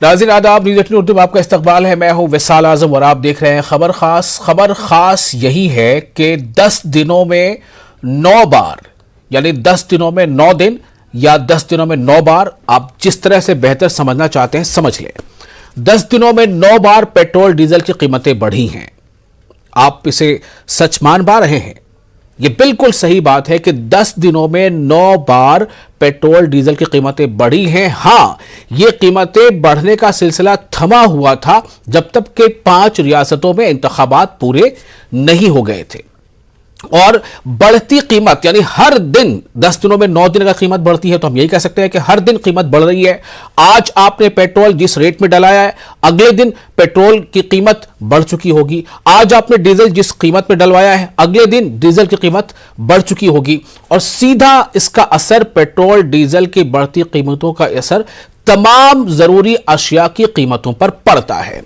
नाज़रीन आदाब, न्यूज़ 18 उर्दू में आपका इस्तकबाल है। मैं हूं विसाल आजम और आप देख रहे हैं खबर खास। खबर खास यही है कि 10 दिनों में 9 बार, यानी 10 दिनों में 9 दिन या 10 दिनों में 9 बार, आप जिस तरह से बेहतर समझना चाहते हैं समझ लें। 10 दिनों में 9 बार पेट्रोल डीजल की कीमतें बढ़ी हैं। आप इसे सच मान पा रहे हैं? यह बिल्कुल सही बात है कि 10 दिनों में 9 बार पेट्रोल डीजल की कीमतें बढ़ी हैं। हां, ये कीमतें बढ़ने का सिलसिला थमा हुआ था जब तक के 5 रियासतों में इंतखाबात पूरे नहीं हो गए थे। और बढ़ती कीमत, यानी हर दिन 10 दिनों में 9 दिन का कीमत बढ़ती है, तो हम यही कह सकते हैं कि हर दिन कीमत बढ़ रही है। आज आपने पेट्रोल जिस रेट में डलाया है, अगले दिन पेट्रोल की कीमत बढ़ चुकी होगी। आज आपने डीजल जिस कीमत में डलवाया है, अगले दिन डीजल की कीमत बढ़ चुकी होगी। और सीधा इसका असर, पेट्रोल डीजल की बढ़ती कीमतों का असर तमाम जरूरी अशिया की कीमतों पर पड़ता है।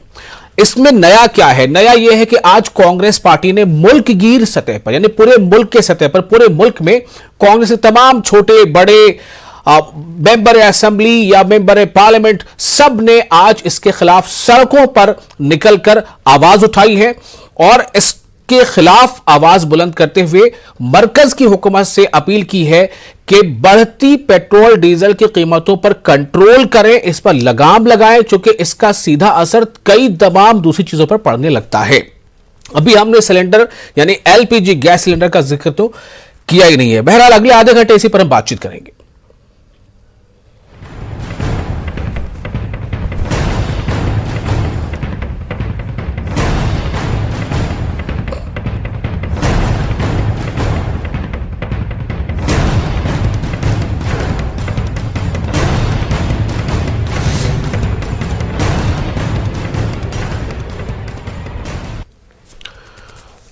इसमें नया क्या है? नया यह है कि आज कांग्रेस पार्टी ने मुल्क गिर सतह पर, यानी पूरे मुल्क के सतह पर, पूरे मुल्क में कांग्रेस के तमाम छोटे बड़े मेंबर असेंबली या मेंबर पार्लियामेंट, सब ने आज इसके खिलाफ सड़कों पर निकलकर आवाज उठाई है और इसके खिलाफ आवाज बुलंद करते हुए मरकज की हुकूमत से अपील की है कि बढ़ती पेट्रोल डीजल की कीमतों पर कंट्रोल करें, इस पर लगाम लगाएं, क्योंकि इसका सीधा असर कई तमाम दूसरी चीजों पर पड़ने लगता है। अभी हमने सिलेंडर यानी एलपीजी गैस सिलेंडर का जिक्र तो किया ही नहीं है। बहरहाल अगले आधे घंटे इसी पर हम बातचीत करेंगे।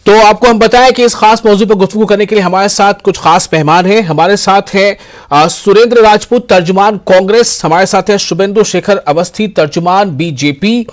तो आपको हम बताएं कि इस खास मौजू पर गुफ्तगू करने के लिए हमारे साथ कुछ खास मेहमान हैं। हमारे साथ हैं सुरेंद्र राजपूत, तर्जुमान कांग्रेस। हमारे साथ हैं शुभेंदु शेखर अवस्थी, तर्जुमान बीजेपी।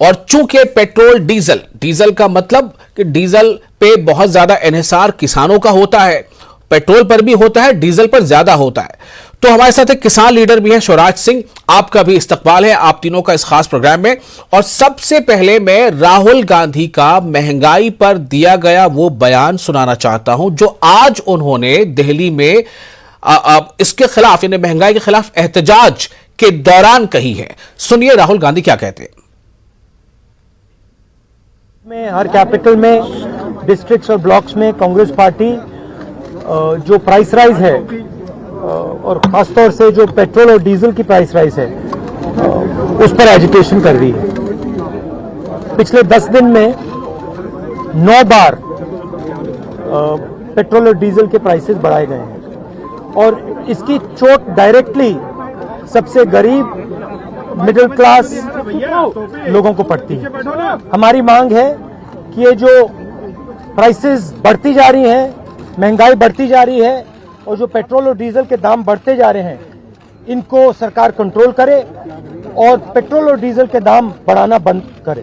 और चूंकि पेट्रोल डीजल का मतलब कि डीजल पे बहुत ज्यादा इन्हिसार किसानों का होता है, पेट्रोल पर भी होता है, डीजल पर ज्यादा होता है। तो हमारे साथ एक किसान लीडर भी है, शिवराज सिंह। आपका भी इस्तकबाल है, आप तीनों का इस खास प्रोग्राम में। और सबसे पहले मैं राहुल गांधी का महंगाई पर दिया गया वो बयान सुनाना चाहता हूं जो आज उन्होंने दिल्ली में इसके खिलाफ, यानी महंगाई के खिलाफ एहतजाज के दौरान कही है। सुनिए राहुल गांधी क्या कहते हैं। में हर कैपिटल में, डिस्ट्रिक्ट्स और ब्लॉक्स में कांग्रेस पार्टी जो प्राइस राइज है और खासतौर से जो पेट्रोल और डीजल की प्राइस राइज है उस पर एजुटेशन कर रही है। पिछले 10 दिन में 9 बार पेट्रोल और डीजल के प्राइसेस बढ़ाए गए हैं और इसकी चोट डायरेक्टली सबसे गरीब, मिडिल क्लास लोगों को पड़ती है। हमारी मांग है कि ये जो प्राइसेस बढ़ती जा रही हैं, महंगाई बढ़ती जा रही है और जो पेट्रोल और डीजल के दाम बढ़ते जा रहे हैं, इनको सरकार कंट्रोल करे और पेट्रोल और डीजल के दाम बढ़ाना बंद करे।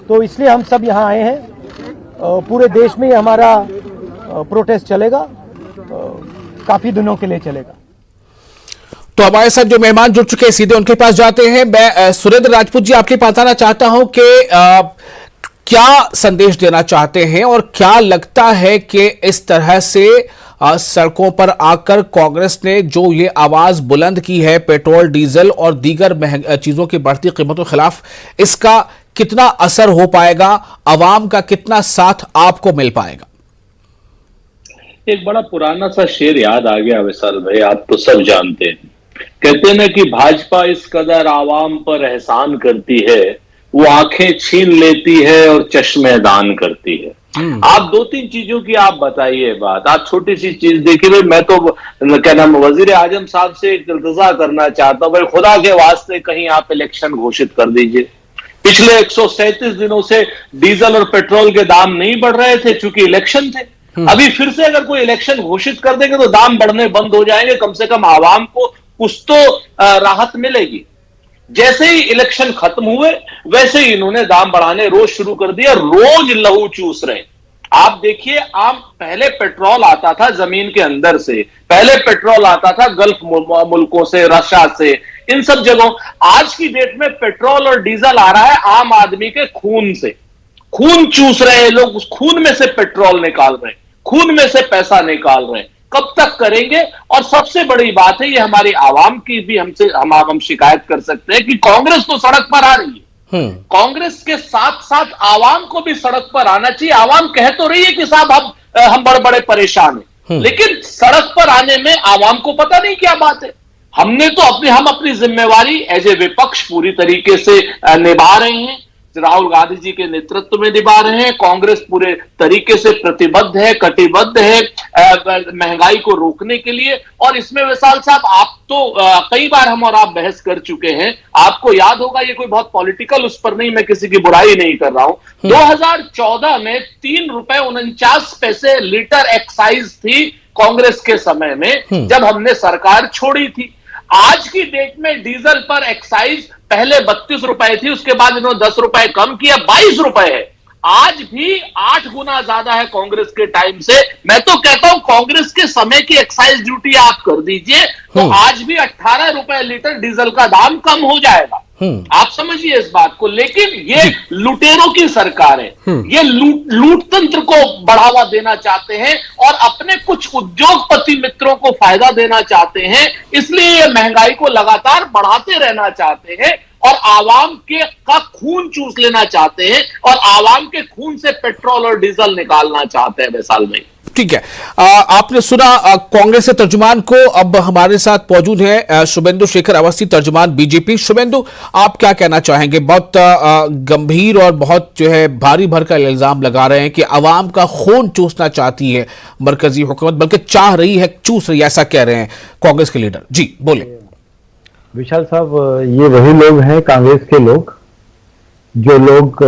तो इसलिए हम सब यहाँ आए हैं। पूरे देश में हमारा प्रोटेस्ट चलेगा, काफी दिनों के लिए चलेगा। तो हमारे साथ जो मेहमान जुड़ चुके हैं सीधे उनके पास जाते हैं। मैं सुरेंद्र राजपूत जी आपके पास आना चाहता हूं कि क्या संदेश देना चाहते हैं और क्या लगता है कि इस तरह से सड़कों पर आकर कांग्रेस ने जो ये आवाज बुलंद की है पेट्रोल डीजल और दीगर चीजों की बढ़ती कीमतों के खिलाफ, इसका कितना असर हो पाएगा, आवाम का कितना साथ आपको मिल पाएगा? एक बड़ा पुराना सा शेर याद आ गया विशाल भाई, आप तो सब जानते हैं। कहते हैं ना कि भाजपा इस कदर आवाम पर एहसान करती है, वो आंखें छीन लेती है और चश्मे दान करती है। आप 2-3 चीजों की आप बताइए बात। आप छोटी सी चीज देखिए भाई, मैं तो क्या नाम वजीर आजम साहब से एक इल्तिजा करना चाहता हूं भाई, खुदा के वास्ते कहीं आप इलेक्शन घोषित कर दीजिए। पिछले 137 दिनों से डीजल और पेट्रोल के दाम नहीं बढ़ रहे थे चूंकि इलेक्शन थे। अभी फिर से अगर कोई इलेक्शन घोषित कर देंगे तो दाम बढ़ने बंद हो जाएंगे। कम से कम आवाम को कुछ तो राहत मिलेगी। जैसे ही इलेक्शन खत्म हुए वैसे ही इन्होंने दाम बढ़ाने रोज शुरू कर दिया, रोज लहू चूस रहे। आप देखिए, आप पहले पेट्रोल आता था जमीन के अंदर से, पहले पेट्रोल आता था गल्फ मुल्कों से, रशिया से, इन सब जगहों। आज की डेट में पेट्रोल और डीजल आ रहा है आम आदमी के खून से, खून चूस रहे हैं लोग, उस खून में से पेट्रोल निकाल रहे हैं, खून में से पैसा निकाल रहे हैं। कब तक करेंगे? और सबसे बड़ी बात है, ये हमारी आवाम की भी हम शिकायत कर सकते हैं कि कांग्रेस तो सड़क पर आ रही है, कांग्रेस के साथ साथ आवाम को भी सड़क पर आना चाहिए। आवाम कह तो रही है कि साहब हम बड़े बड़े परेशान हैं, लेकिन सड़क पर आने में आवाम को पता नहीं क्या बात है। हम अपनी जिम्मेवारी एज ए विपक्ष पूरी तरीके से निभा रहे हैं, राहुल गांधी जी के नेतृत्व में निभा रहे हैं। कांग्रेस पूरे तरीके से प्रतिबद्ध है, कटिबद्ध है महंगाई को रोकने के लिए। और इसमें विशाल साहब, आप तो कई बार हम और आप बहस कर चुके हैं, आपको याद होगा, ये कोई बहुत पॉलिटिकल उस पर नहीं, मैं किसी की बुराई नहीं कर रहा हूं। 2014 में 3 रुपए 49 पैसे लीटर एक्साइज थी कांग्रेस के समय में, जब हमने सरकार छोड़ी थी। आज की डेट में डीजल पर एक्साइज पहले 32 रुपए थी, उसके बाद इन्होंने 10 रुपए कम किया, 22 रुपए है। आज भी 8 गुना ज्यादा है कांग्रेस के टाइम से। मैं तो कहता हूं कांग्रेस के समय की एक्साइज ड्यूटी आप कर दीजिए तो आज भी 18 रुपए लीटर डीजल का दाम कम हो जाएगा। आप समझिए इस बात को। लेकिन ये लुटेरों की सरकार है, ये लूट तंत्र को बढ़ावा देना चाहते हैं और अपने कुछ उद्योगपति मित्रों को फायदा देना चाहते हैं, इसलिए ये महंगाई को लगातार बढ़ाते रहना चाहते हैं और आवाम का खून चूस लेना चाहते हैं और आवाम के खून से पेट्रोल और डीजल निकालना चाहते हैं वैसाल में। ठीक है, आपने सुना कांग्रेस के तर्जुमान को। अब हमारे साथ मौजूद है शुभेंदु शेखर अवस्थी, तर्जुमान बीजेपी। शुभेंदु, आप क्या कहना चाहेंगे? बहुत गंभीर और बहुत जो है भारी भरकम इल्जाम लगा रहे हैं कि अवाम का खून चूसना चाहती है मरकजी हुकूमत, बल्कि चाह रही है, चूस रही है, ऐसा कह रहे हैं कांग्रेस के लीडर। जी बोले। विशाल साहब, ये वही लोग हैं, कांग्रेस के लोग, जो लोग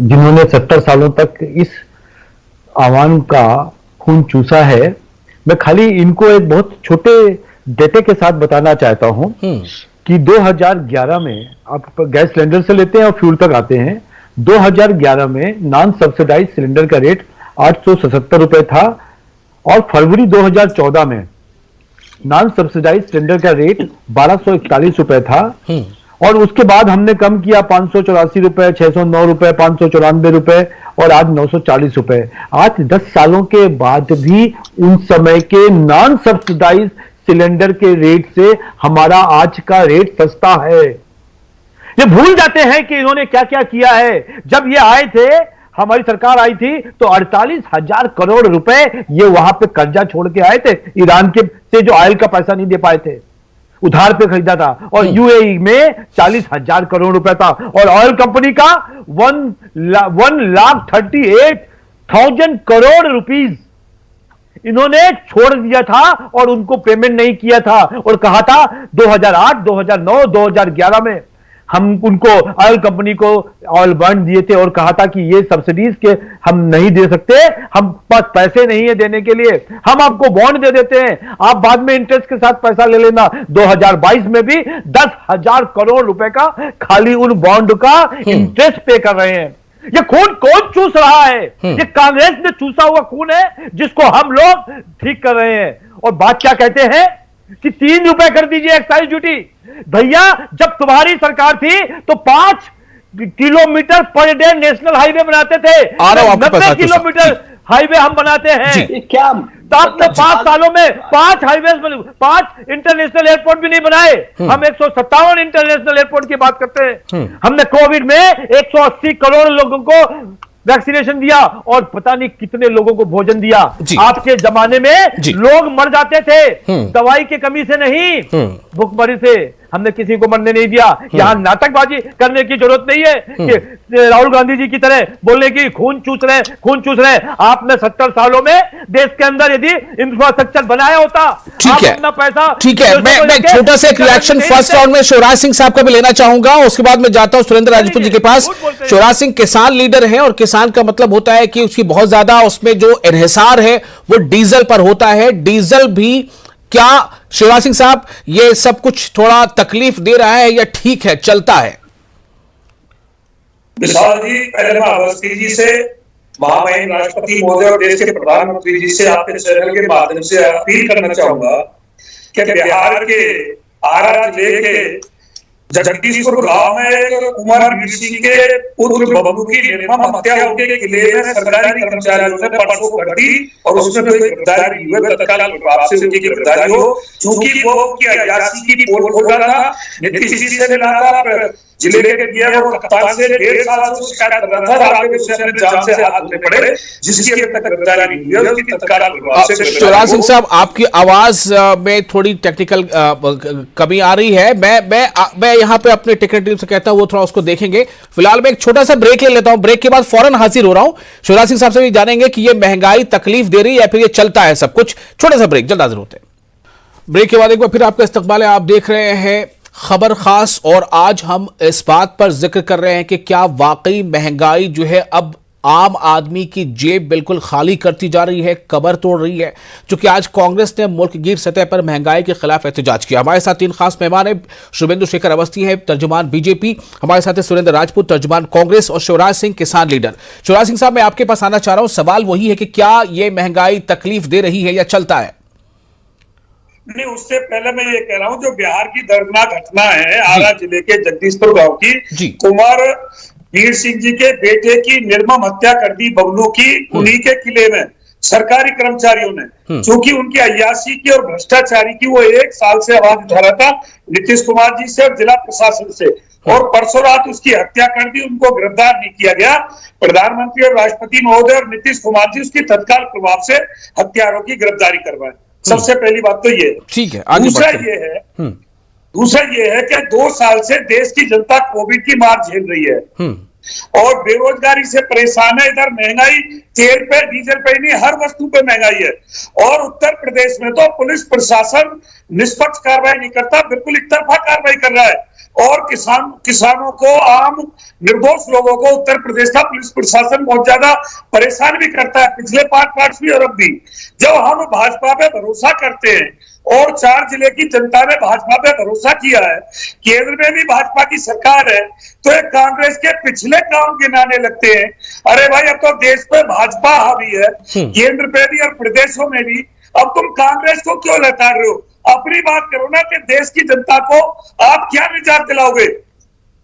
जिन्होंने 70 सालों तक इस आवाम का खून चूसा है। मैं खाली इनको एक बहुत छोटे डेटे के साथ बताना चाहता हूं कि 2011 में आप गैस सिलेंडर से लेते हैं और फ्यूल तक आते हैं। 2011 में नॉन सब्सिडाइज सिलेंडर का रेट 877 रुपए था और फरवरी 2014 में नॉन सब्सिडाइज सिलेंडर का रेट 1241 रुपए था और उसके बाद हमने कम किया 584 रुपए, 609 रुपए, 594 रुपए और आज 940 रुपए। आज 10 सालों के बाद भी उन समय के नॉन सब्सिडाइज सिलेंडर के रेट से हमारा आज का रेट सस्ता है। ये भूल जाते हैं कि इन्होंने क्या क्या किया है। जब ये आए थे, हमारी सरकार आई थी, तो 48,000 करोड़ रुपए ये वहां पे कर्जा छोड़ के आए थे, ईरान के से जो ऑयल का पैसा नहीं दे पाए थे, उधार पे खरीदा था। और यूएई में 40,000 करोड़ रुपए था और ऑयल कंपनी का 1,38,000 करोड़ रुपीस इन्होंने छोड़ दिया था और उनको पेमेंट नहीं किया था और कहा था 2008, 2009, 2011 में हम उनको ऑयल कंपनी को ऑयल बॉन्ड दिए थे और कहा था कि ये सब्सिडीज के हम नहीं दे सकते, हम पास पैसे नहीं है देने के लिए, हम आपको बॉन्ड दे देते हैं, आप बाद में इंटरेस्ट के साथ पैसा ले लेना। 2022 में भी 10,000 करोड़ रुपए का खाली उन बॉन्ड का इंटरेस्ट पे कर रहे हैं। ये खून कौन चूस रहा है? ये कांग्रेस ने चूसा हुआ खून है जिसको हम लोग ठीक कर रहे हैं। और बात क्या कहते हैं कि 3 रुपए कर दीजिए एक्साइज ड्यूटी। भैया, जब तुम्हारी सरकार थी तो 5 kilometre per day national highway बनाते थे, 90 किलोमीटर हाईवे हम बनाते हैं। क्या आपने 5 सालों में 5 हाईवे, 5 इंटरनेशनल एयरपोर्ट भी नहीं बनाए। हम 157 इंटरनेशनल एयरपोर्ट की बात करते हैं। हमने कोविड में 180 करोड़ लोगों को वैक्सीनेशन दिया और पता नहीं कितने लोगों को भोजन दिया। आपके जमाने में लोग मर जाते थे दवाई की कमी से नहीं, भूखमरी से। हमने किसी को मरने नहीं दिया। यहां नाटकबाजी करने की जरूरत नहीं है कि राहुल गांधी जी की तरह बोलने की खून चूस रहे, खून चूस रहे। आपने 70 सालों में देश के अंदर यदि इंफ्रास्ट्रक्चर बनाया होता, ठीक है, अपना पैसा, ठीक है। मैं छोटा सा एक रिएक्शन फर्स्ट राउंड में शिवराज सिंह साहब का भी लेना चाहूंगा, उसके बाद मैं जाता हूं सुरेंद्र राजपूत जी के पास। शिवराज सिंह किसान लीडर हैं और किसान का मतलब होता है कि उसकी बहुत ज्यादा उसमें जो इन्हिसार है वो डीजल पर होता है। डीजल भी क्या शिवराज सिंह साहब ये सब कुछ थोड़ा तकलीफ दे रहा है या ठीक है, चलता है? विशाल जी, पहले मैं अवस्थी जी से, महामहिम राष्ट्रपति महोदय और देश के प्रधानमंत्री जी से आपके चैनल के माध्यम से अपील करना चाहूंगा कि बिहार के आरा जिले के जगदीशपुर गांव में एक कुंवर वीर सिंह के पुत्र बबलू की निर्मम हत्या होने के किले में सरकारी कर्मचारियों ने परसों कर दी और उसमें कोई गिरफ्तारी हुई है, तत्काल प्रभाव से उनकी गिरफ्तारी हो। चूंकि वो की अयासी की पोल खोल रहा था, नीतीश जी से मिला था, जिले के गया वो कप्तान से 1.5 साल से शिकायत कर रहा था, आगे उससे अपने जान से हाथ में पड़े, जिसकी अभी तक गिरफ्तारी नहीं हुई है, उसकी तत्काल प्रभाव से। शिवराज सिंह साहब, आपकी आवाज में थोड़ी टेक्निकल कमी आ रही है। मैं यहाँ पे अपने टेक्निकल टीम से कहता हूँ वो थोड़ा उसको देखेंगे। फिलहाल मैं एक छोटा सा ब्रेक ले लेता हूँ, ब्रेक के बाद फौरन हाजिर हो रहा हूँ। शिवराज सिंह साहब से भी जानेंगे कि ये महंगाई तकलीफ दे रही है या फिर ये चलता है सब कुछ। छोटा सा ब्रेक, जल्द हाजिर होते हैं। ब्रेक के बाद एक बार फिर आपका इस्तकबाल है। आप देख रहे हैं खबर खास और आज हम इस बात पर जिक्र कर रहे हैं कि क्या वाकई महंगाई जो है अब आम आदमी की जेब बिल्कुल खाली करती जा रही है, कबर तोड़ रही है। क्योंकि आज कांग्रेस ने मुल्कगीर सतह पर महंगाई के खिलाफ एहतजाज किया। हमारे साथ 3 खास मेहमान हैं। शुभेंदु शेखर अवस्थी हैं, तर्जुमान बीजेपी। हमारे साथ है सुरेंद्र राजपूत, तर्जुमान कांग्रेस, और शिवराज सिंह, किसान लीडर। शिवराज सिंह साहब, मैं आपके पास आना चाह रहा हूं। सवाल वही है कि क्या यह महंगाई तकलीफ दे रही है या चलता है? नहीं, उससे पहले मैं ये कह रहा हूँ, जो बिहार की दर्दनाक घटना है आरा जिले के जगदीशपुर गांव की, कुंवर वीर सिंह जी के बेटे की निर्मम हत्या कर दी बबलू की, उन्हीं के किले में सरकारी कर्मचारियों ने, चूंकि उनकी अय्याशी की और भ्रष्टाचारी की वो 1 साल से आवाज उठा रहा था नीतीश कुमार जी से और जिला प्रशासन से, और परसों रात उसकी हत्या कर दी। उनको गिरफ्तार नहीं किया गया। प्रधानमंत्री और राष्ट्रपति महोदय और नीतीश कुमार जी उसकी तत्काल प्रभाव से हत्यारों की गिरफ्तारी करवाए। सबसे पहली बात तो ये ठीक है। दूसरा ये है कि 2 साल से देश की जनता कोविड की मार झेल रही है और बेरोजगारी से परेशान है। इधर महंगाई तेल पे, डीजल पे नहीं, हर वस्तु पे महंगाई है। और उत्तर प्रदेश में तो पुलिस प्रशासन निष्पक्ष कार्रवाई नहीं करता, बिल्कुल एकतरफा कार्रवाई कर रहा है। और किसानों को, आम निर्दोष लोगों को उत्तर प्रदेश का पुलिस प्रशासन बहुत ज्यादा परेशान भी करता है, पिछले 5 वर्ष भी और अब भी। जब हम भाजपा पे भरोसा करते हैं और 4 जिले की जनता ने भाजपा पे भरोसा किया है, केंद्र में भी भाजपा की सरकार है, तो एक कांग्रेस के पिछले काम गिनाने लगते हैं। अरे भाई, अब तो देश पे भाजपा हावी है, केंद्र पे भी और प्रदेशों में भी। अब तुम कांग्रेस को क्यों लताड़ रहे हो? अपनी बात करो ना कि देश की जनता को आप क्या निजात दिलाओगे?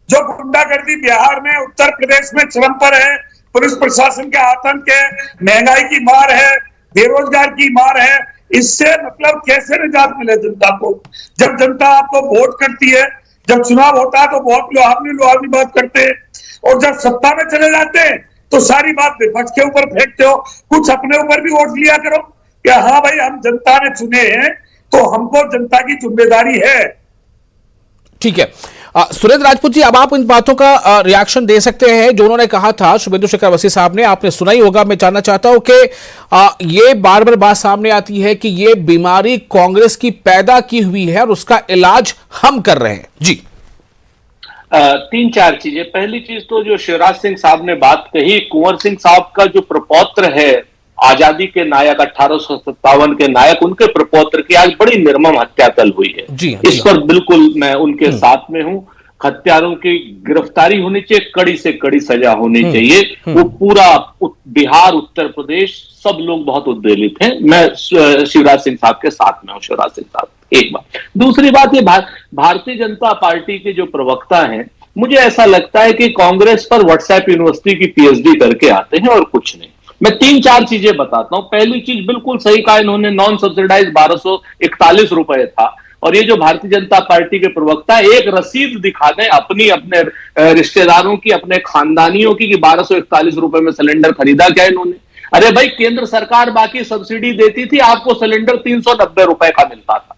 जो गुंडागर्दी बिहार में, उत्तर प्रदेश में चरम पर है, पुलिस प्रशासन के आतंक है, महंगाई की मार है, बेरोजगार की मार है, इससे मतलब कैसे निजात मिले जनता को? जब जनता आपको वोट करती है, जब चुनाव होता है तो बहुत लुहावनी बात करते हैं, और जब सत्ता में चले जाते हैं तो सारी बात विपक्ष के ऊपर फेंकते हो। कुछ अपने ऊपर भी वोट लिया करो कि हाँ भाई, हम जनता ने चुने हैं तो हमको जनता की जिम्मेदारी है। ठीक है। सुरेंद्र राजपूत जी, अब आप इन बातों का रिएक्शन दे सकते हैं जो उन्होंने कहा था शुभेंदु शेखर अवस्थी साहब ने। आपने सुना ही होगा। मैं जानना चाहता हूं कि ये बार बार बात सामने आती है कि ये बीमारी कांग्रेस की पैदा की हुई है और उसका इलाज हम कर रहे हैं। जी, 3-4 चीजें। पहली चीज तो जो शिवराज सिंह साहब ने बात कही, कुंवर सिंह साहब का जो प्रपौत्र है, आजादी के नायक, 1857 के नायक, उनके प्रपौत्र की आज बड़ी निर्मम हत्या कल हुई है। इस पर बिल्कुल मैं उनके साथ में हूं। हत्यारों की गिरफ्तारी होनी चाहिए, कड़ी से कड़ी सजा होनी चाहिए। वो पूरा बिहार, उत्तर प्रदेश, सब लोग बहुत उद्वेलित हैं। मैं शिवराज सिंह साहब के साथ में हूं। शिवराज सिंह साहब, एक बात। दूसरी बात, ये भारतीय जनता पार्टी के जो प्रवक्ता हैं, मुझे ऐसा लगता है कि कांग्रेस पर व्हाट्सएप यूनिवर्सिटी की पीएचडी करके आते हैं और कुछ नहीं। मैं 3-4 चीजें बताता हूं। पहली चीज बिल्कुल सही कहा इन्होंने, नॉन सब्सिडाइज 1241 रुपए था। और ये जो भारतीय जनता पार्टी के प्रवक्ता एक रसीद दिखा दें अपनी, अपने रिश्तेदारों की, अपने खानदानियों की, कि 1241 रुपए में सिलेंडर खरीदा क्या इन्होंने? अरे भाई, केंद्र सरकार बाकी सब्सिडी देती थी, आपको सिलेंडर 390 रुपए का मिलता था।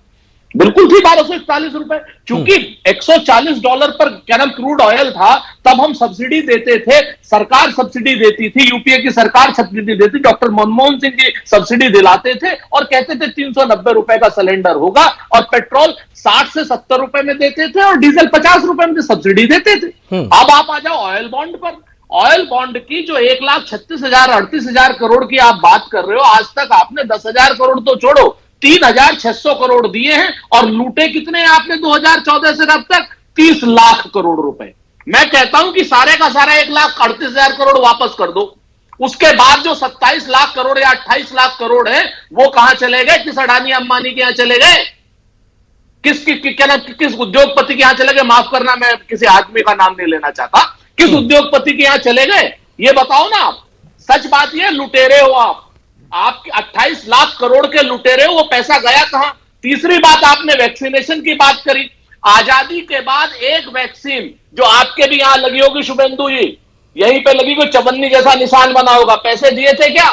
बिल्कुल थी 1241 रुपए। चूंकि $140 पर क्या नाम क्रूड ऑयल था, तब हम सब्सिडी देते थे, सरकार सब्सिडी देती थी, यूपीए की सरकार सब्सिडी देती, डॉक्टर मनमोहन सिंह की सब्सिडी दिलाते थे और कहते थे 390 रुपए का सिलेंडर होगा। और पेट्रोल 60 से 70 रुपए में देते थे और डीजल 50 रुपए में सब्सिडी देते थे। अब आप आ जाओ ऑयल बॉन्ड पर। ऑयल बॉन्ड की जो 1,36,000-38,000 करोड़ की आप बात कर रहे हो, आज तक आपने 10,000 करोड़ तो छोड़ो, 3,600 करोड़ दिए हैं। और लूटे कितने हैं आपने 2014 से अब तक? 30 लाख करोड़ रुपए। मैं कहता हूं कि सारे का सारा 1,38,000 करोड़ वापस कर दो। उसके बाद जो 27 लाख करोड़ या 28 लाख करोड़ है, वो कहां चले गए? किस अडानी अंबानी के यहां चले गए? किस उद्योगपति के यहां चले गए? माफ करना, मैं किसी आदमी का नाम नहीं लेना चाहता। किस उद्योगपति के यहां चले गए ये बताओ ना आप। सच बात ये, लुटेरे हो आप 28 लाख करोड़ के लुटेरे हो। वो पैसा गया कहां? तीसरी बात, आपने वैक्सीनेशन की बात करी। आजादी के बाद एक वैक्सीन जो आपके भी यहां लगी होगी शुभेंदु जी, यहीं पे लगी, कोई चवन्नी जैसा निशान बना होगा, पैसे दिए थे क्या?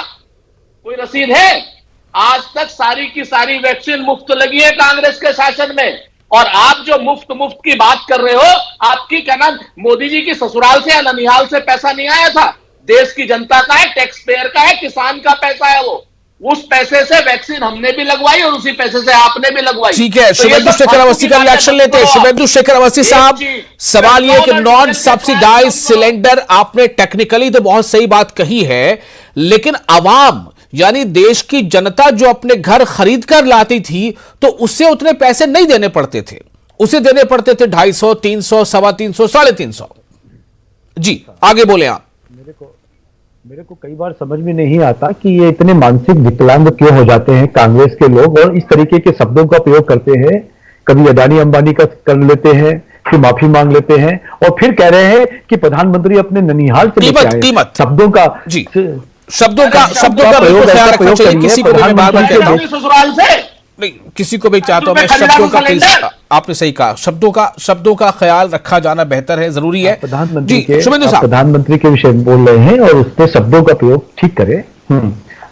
कोई रसीद है? आज तक सारी की सारी वैक्सीन मुफ्त लगी है कांग्रेस के शासन में। और आप जो मुफ्त की बात कर रहे हो, आपकी क्या नाम, मोदी जी की ससुराल से या ननिहाल से पैसा नहीं आया था। देश की जनता का है, टैक्स पेयर का है, किसान का पैसा है वो। उस पैसे से वैक्सीन हमने भी लगवाई और उसी पैसे से आपने भी लगवाई। ठीक है, शुभेंदु शेखर अवस्थी का रिएक्शन लेते हैं। शुभेंदु शेखर अवस्थी साहब, सवाल ये कि नॉन सब्सिडाइज सिलेंडर, आपने टेक्निकली तो बहुत सही बात कही है, लेकिन आवाम यानी देश की जनता जो अपने घर खरीद कर लाती थी तो उससे उतने पैसे नहीं देने पड़ते थे, उसे देने पड़ते थे 250, 300, 350, 350। जी आगे बोले आप। मेरे को कई बार समझ में नहीं आता कि ये इतने मानसिक विकलांग क्यों हो जाते हैं कांग्रेस के लोग, और इस तरीके के शब्दों का प्रयोग करते हैं। कभी अदानी अंबानी का कर लेते हैं, फिर माफी मांग लेते हैं, और फिर कह रहे हैं कि प्रधानमंत्री अपने ननिहाल से लेके आए। शब्दों का जी, शब्दों का बिल्कुल ख्याल रखना चाहिए। किसी को भी मैं बार बार कहता हूं, ससुराल से नहीं, किसी को भी चाहता हूं मैं, शब्दों का प्लीज, आपने सही कहा, शब्दों का ख्याल रखा जाना बेहतर है, जरूरी है। प्रधानमंत्री प्रधानमंत्री के विषय में बोल रहे हैं और उसके शब्दों का प्रयोग ठीक करें।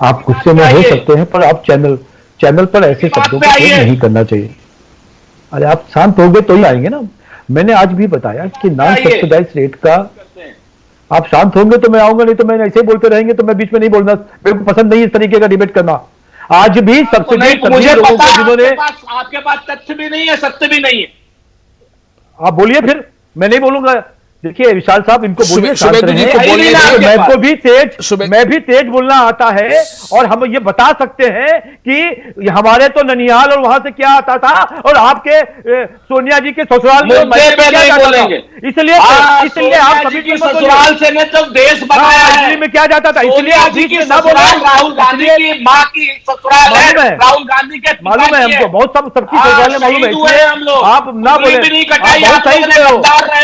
आप गुस्से में हो सकते हैं, पर आप चैनल पर ऐसे शब्दों का प्रयोग नहीं करना चाहिए। अरे आप शांत हो गए तो ही आएंगे ना। मैंने आज भी बताया कि नॉन सब्सिडाइज रेट का, आप शांत होंगे तो मैं आऊंगा, नहीं तो मैं ऐसे ही बोलते रहेंगे तो मैं बीच में नहीं बोलना। मेरे को पसंद नहीं इस तरीके का डिबेट करना। आज भी सब्सिडी मुझे लोगों को जिन्होंने, आपके पास तथ्य भी नहीं है, सत्य भी नहीं है। आप बोलिए, फिर मैं नहीं बोलूंगा। देखिए विशाल साहब, इनको बोलिए, शुभेंदु जी को बोलिए। मैं भी तेज बोलना आता है, और हम ये बता सकते हैं कि हमारे तो ननिहाल और वहां से क्या आता था, और आपके सोनिया जी के ससुराल में इसलिए आप सभी की ससुराल से ने तो देश बनाया है। दिल्ली में क्या जाता था, इसलिए आप बीच में ना बोला। राहुल गांधी की मां की ससुराल है, राहुल गांधी के मालूम है हमको, बहुत सबकी ससुराल मालूम है। आप ना बोले, बहुत सही रहे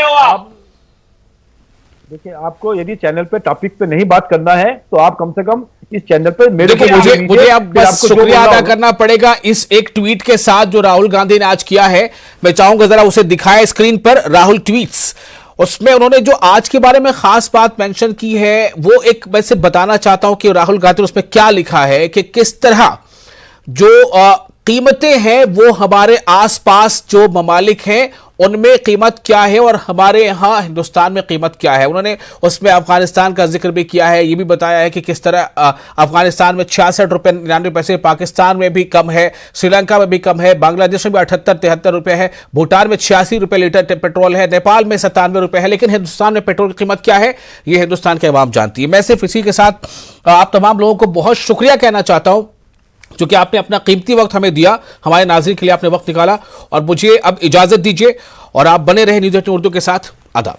हो आप। देखिए, आपको यदि चैनल पे टॉपिक पे नहीं बात करना है तो आप कम से कम इस चैनल पे मुझे अब बस शुक्रिया अदा करना पड़ेगा इस एक ट्वीट के साथ जो राहुल गांधी ने आज किया है। मैं चाहूंगा जरा उसे दिखाएं स्क्रीन पर, राहुल ट्वीट्स। उसमें उन्होंने जो आज के बारे में खास बात मेंशन की है वो एक वैसे बताना चाहता हूं कि राहुल गांधी उसमें क्या लिखा है कि किस तरह जो कीमतें हैं वो हमारे आसपास जो ममालिक हैं उनमें कीमत क्या है और हमारे यहाँ हिंदुस्तान में कीमत क्या है। उन्होंने उसमें अफगानिस्तान का जिक्र भी किया है, ये भी बताया है कि किस तरह अफगानिस्तान में 66 रुपये 99 पैसे, पाकिस्तान में भी कम है, श्रीलंका में भी कम है, बांग्लादेश में भी 78-73 रुपये है, भूटान में 86 रुपये लीटर पेट्रोल है, नेपाल में 97 रुपये है। लेकिन हिंदुस्तान में पेट्रोल की कीमत क्या है ये हिंदुस्तान के अवाम जानती है। मैं सिर्फ इसी के साथ आप तमाम लोगों को बहुत शुक्रिया कहना चाहता हूँ क्योंकि आपने अपना कीमती वक्त हमें दिया, हमारे नाज़रीन के लिए आपने वक्त निकाला, और मुझे अब इजाजत दीजिए और आप बने रहे न्यूज़ 18 उर्दू के साथ। आदाब।